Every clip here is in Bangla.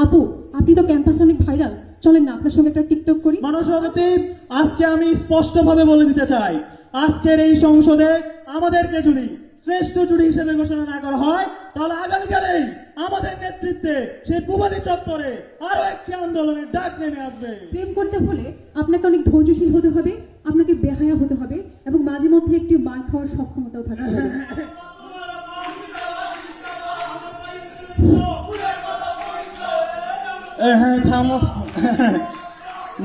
আপু, আপনি তো ক্যাম্পাসে অনেক ভাইরাল, চলেন না আপনার সঙ্গে একটা টিকটক করি। মানসপতি, আজকে আমি স্পষ্টভাবে বলে দিতে চাই, আজকের এই সংসদে আমাদেরকে যদি শ্রেষ্ঠ জুরি হিসেবে ঘোষণা না করা হয়, তাহলে আগামীকালেই আমাদের নেতৃত্বে সেই পূবালী চত্বরে আরো একটি আন্দোলনের ডাক নেমে আসবে। প্রেম করতে হলে আপনাকে অনেক ধৈর্যশীল হতে হবে, আপনাকে বেহায়া হতে হবে এবং মাঝে মধ্যে একটি মার খাওয়ার সক্ষমতাও থাকতে হবে। হ্যাঁ, থামো।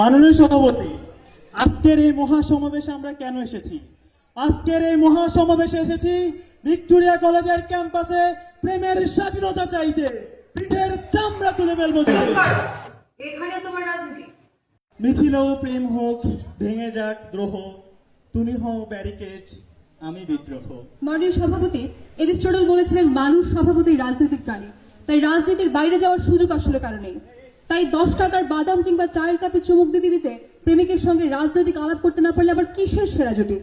মাননীয় সভাপতি, আজকের এই মহাসমাবেশে আমরা কেন এসেছি? আজকের এই মহাসমাবেশে এসেছি ভিক্টোরিয়া কলেজের ক্যাম্পাসে প্রেমের স্বাধীনতা চাইতে, পিঠের চামড়া তুলে ফেলবো। এখানে তোমার রাজনীতি মিছিল ও প্রেম হোক, ভেঙে যাক দ্রোহ, তুমি হও ব্যারিকেড, আমি বিদ্রোহ। মাননীয় সভাপতি, এরিস্টটল বলেছিলেন মানুষ স্বভাবতই রাজনৈতিক প্রাণী, তাই রাজনীতির বাইরে যাওয়ার সুযোগ আসলে কারো নেই। তাই 10 টাকার বাদাম কিংবা চায়ের কাপে চুমুক দিতে দিতে প্রেমিকের সঙ্গে রাজনৈতিক আলাপ করতে না পারলে আবার কিসের সেরা জুটি?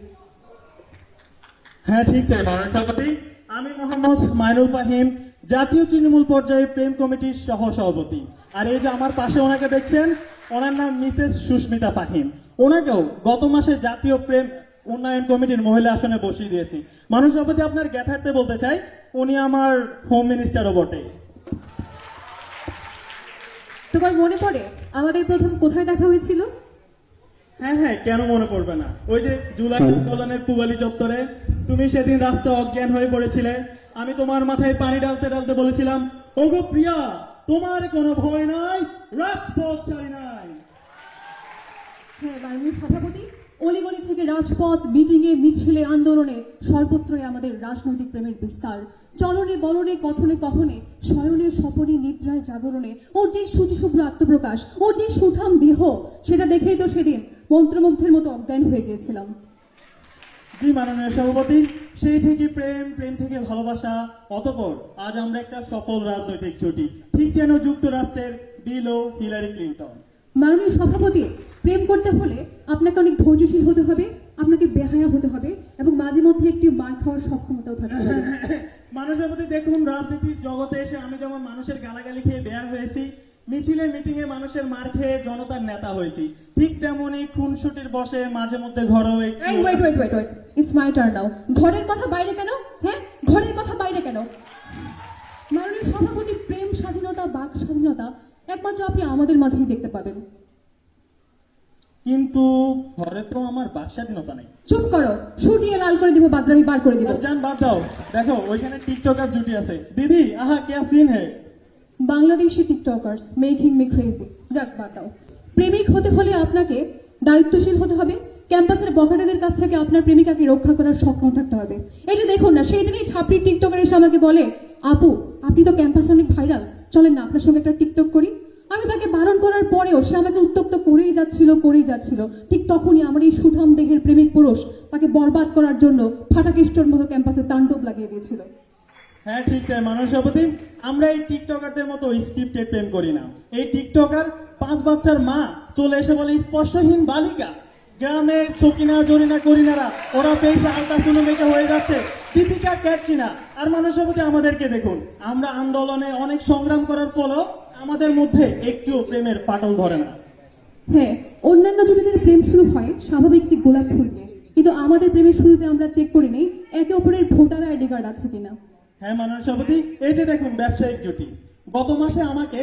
হ্যাঁ, ঠিক তাই মাননীয় সভাপতি। আমি মোহাম্মদ মাইনুল ফাহিম, জাতীয় তৃণমূল পর্যায়ে প্রেম কমিটির সহ সভাপতি। আর এই যে আমার পাশে ওনাকে দেখছেন, ওনার নাম মিসেস সুস্মিতা ফাহিম। ওনাকেও গত মাসে জাতীয় প্রেম উন্নয়ন কমিটির মহিলা আসনে বসিয়ে দিয়েছি। মাননীয় সভাপতি, আপনার জ্ঞাতার্থে বলতে চাই, উনি আমার হোম মিনিস্টারও বটে। তোমার মনে পড়ে আমাদের প্রথম কোথায় দেখা হয়েছিল? হ্যাঁ হ্যাঁ, কেন মনে পড়বে না? ওই যে জুলাই আন্দোলনের পূবালী চত্বরে তুমি সেদিন রাস্তা অজ্ঞান হয়ে পড়েছিলে। আমি তোমার মাথায় পানি ঢালতে ঢালতে বলেছিলাম, ওগো প্রিয়া, তোমার কোনো ভয় নাই, রাজপথ ছাড়ি নাই। হ্যাঁ মাননীয় সভাপতি, অলিগলি থেকে রাজপথ, মিটিংয়ে, মিছিলে, আন্দোলনে সর্বত্রই আমাদের রাজনৈতিক প্রেমের বিস্তার। চলনে বলনে, কথনে কহনে, শয়নে স্বপনে, নিদ্রায় জাগরণে ওর যে শুচিশুভ্র আত্মপ্রকাশ, ওর যে সুঠাম দেহ, সেটা দেখেই তো সেদিন মন্ত্রমুগ্ধের মতো অজ্ঞান হয়ে গিয়েছিলাম। জি মাননীয় সভাপতি, সেই থেকে প্রেম, প্রেম থেকে ভালোবাসা, অতঃপর আজ আমরা একটা সফল রাজনৈতিক জুটি, ঠিক যেন যুক্তরাষ্ট্রের বিল ও হিলারি ক্লিন্টন। মাননীয় সভাপতি, প্রেম করতে হলে আপনাকে অনেক ধৈর্যশীল হতে হবে, আপনাকে বেহায়া হতে হবে এবং মাঝে মধ্যে একটি মার খাওয়ার সক্ষমতাও থাকতে হবে। মাননীয় সভাপতি, দেখুন, রাজনীতির জগতে এসে আমি যেমন মানুষের গালাগালি খেয়ে বের হয়েছি, মিছিলে মিটিংয়ে মানুষের মার খেয়ে জনতার নেতা হয়েছি, ঠিক তেমনি খুনসুটির বসে মাঝে মধ্যে ঘরেও এই wait wait wait wait, it's my turn now. ঘরের কথা বাইরে কেন? হ্যাঁ, ঘরের কথা বাইরে কেন? মাননীয় সভাপতি, প্রেম স্বাধীনতা, বাক স্বাধীনতা একমাত্র আপনি আমাদের মাঝেই দেখতে পাবেন। কিন্তু ঘরে তো আমার বাক স্বাধীনতা নেই। চুপ করো, শুটিয়ে লাল করে দিব, বাদরামি বার করে দিব। জান বাদ দাও, দেখো ওইখানে টিকটকার জুটি আছে। দিদি, আহা क्या सीन है? Bangladeshi TikTokers making me crazy. যাক, বাদ দাও। প্রেমিক হতে হলে আপনাকে দায়িত্বশীল হতে হবে, ক্যাম্পাসের বখাটেদের কাছ থেকে আপনার প্রেমিকাকে রক্ষা করার সক্ষম থাকতে হবে। এই যে দেখুন না, সেই দিনই ছাপড়ি টিকটকার এসে আমাকে বলে, আপু, আপনি তো ক্যাম্পাসে অনেক ভাইরাল, চলেন না আপনার সঙ্গে একটা টিকটক করি। আমি তাকে বারণ করার পরেও সে আমাকে উত্তক্ত করেই যাচ্ছিল। ঠিক তখনই আমার এই সুঠাম দেহের প্রেমিক পুরুষ তাকে বরবাদ করার জন্য ফাটাকেষ্টর মতো ক্যাম্পাসে তাণ্ডব লাগিয়ে দিয়েছিল। হ্যাঁ, ঠিক তাই মাননীয় সভাপতি, আমরা এই টিকটকারদের মতো স্ক্রিপ্টেড প্রেম করি না। এই টিকটকার 5 বাচ্চার মা চলে এসে বলে স্পর্শহীন বালিকা, গ্রামে সকিনা, জরিনা, করিনারা ওরা পেয়েছে আলতাসুনো মেকে হয়ে যাচ্ছে দীপিকা, ক্যাটরিনা। আর মাননীয় সভাপতি, আমাদেরকে দেখুন, আমরা আন্দোলনে অনেক সংগ্রাম করার ফলেও আমাদের মধ্যে একটু প্রেমের ফাটল ধরে না। হ্যাঁ, অন্যান্য জুটিদের প্রেম শুরু হয় স্বাভাবিক একটি গোলাপ ফুল দিয়ে, কিন্তু আমাদের প্রেমের শুরুতে আমরা চেক করে নেই একে অপরের ভোটার আইডি কার্ড আছে কিনা। হ্যাঁ মাননীয় সভাপতি, এই যে দেখুন ব্যবসায়িক জুটি, গত মাসে আমাকে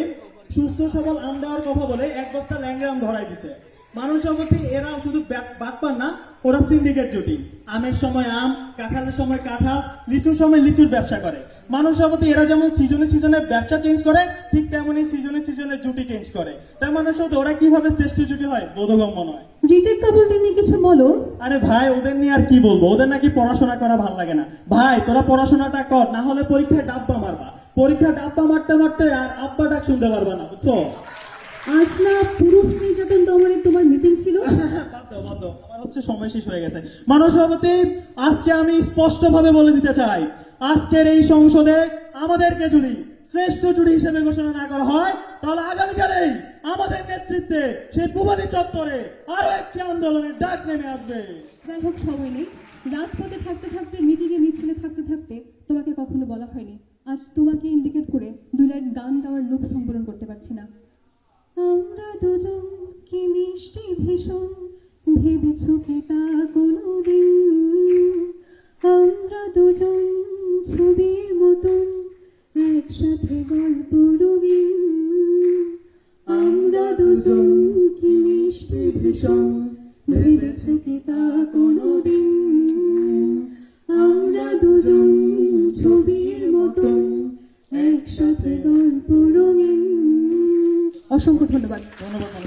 সুস্থ সবল আম দেওয়ার কথা বলে 1 বস্তা ল্যাংরাম ধরাই দিছে। মাননীয় সভাপতি, এরা শুধু বাটপার না, ওরা সিন্ডিকেট জুটি। আমের সময় আম, কাঁঠালের সময় কাঁঠাল, লিচুর সময় লিচুর ব্যবসা করে। মাননীয় সভাপতি, এরা যেমন সিজনে ব্যবসা চেঞ্জ করে, ঠিক তেমনি সিজনে জুটি চেঞ্জ করে। তাই মাননীয় সভাপতি, ওরা কিভাবে শ্রেষ্ঠ জুটি হয় বোধগম্য নয়। রিজেক্ট কাবুল তিনি কিছু বলো। আরে ভাই, ওদের নিয়ে আর কি বলবো, ওদের নাকি পড়াশোনা করা ভাল লাগে না। ভাই, তোরা পড়াশোনাটা কর, না হলে পরীক্ষায় ডাব্বা মারবা। পরীক্ষা ডাব্বা মারতে মারতে আর আব্বা ডাক শুনতে পারবা না, বুঝছো? আজ না পুরুষ নির্যাতন দমনে তোমার মিটিং ছিল? বাদ দাও, আমার হচ্ছে সময় শেষ হয়ে গেছে। মাননীয় সভাপতি, আজকে আমি স্পষ্টভাবে বলে দিতে চাই, আজকের এই সংসদে আমাদেরকে যদি শ্রেষ্ঠ জুরি হিসেবে ঘোষণা না করা হয়, তাহলে আগামীকালেই আমাদের নেতৃত্বে সেই পূবালী চত্বরে আরো একটি আন্দোলনের ডাক নেমে আসবে। যাই হোক, সময় নেই। রাজপথে থাকতে থাকতে, মিটিংয়ে মিছিলে থাকতে থাকতে তোমাকে কখনো বলা হয়নি আজ তোমাকে ইন্ডিকেট করে 2 লাইন গান গাওয়ার লোক সম্বরণ করতে পারছি না। আমরা দুজন কি মিষ্টি ভীষণ, ভেবেছো কি তা কোনোদিন? আমরা দুজন ছবির মতন, একসাথে গল্প রঙিন। আমরা দুজন কি মিষ্টি ভীষণ, ভেবেছো কি তা কোনোদিন? আমরা দুজন ছবির মতন, একসাথে গল্প রঙিন। অসংখ্য ধন্যবাদ। ধন্যবাদ।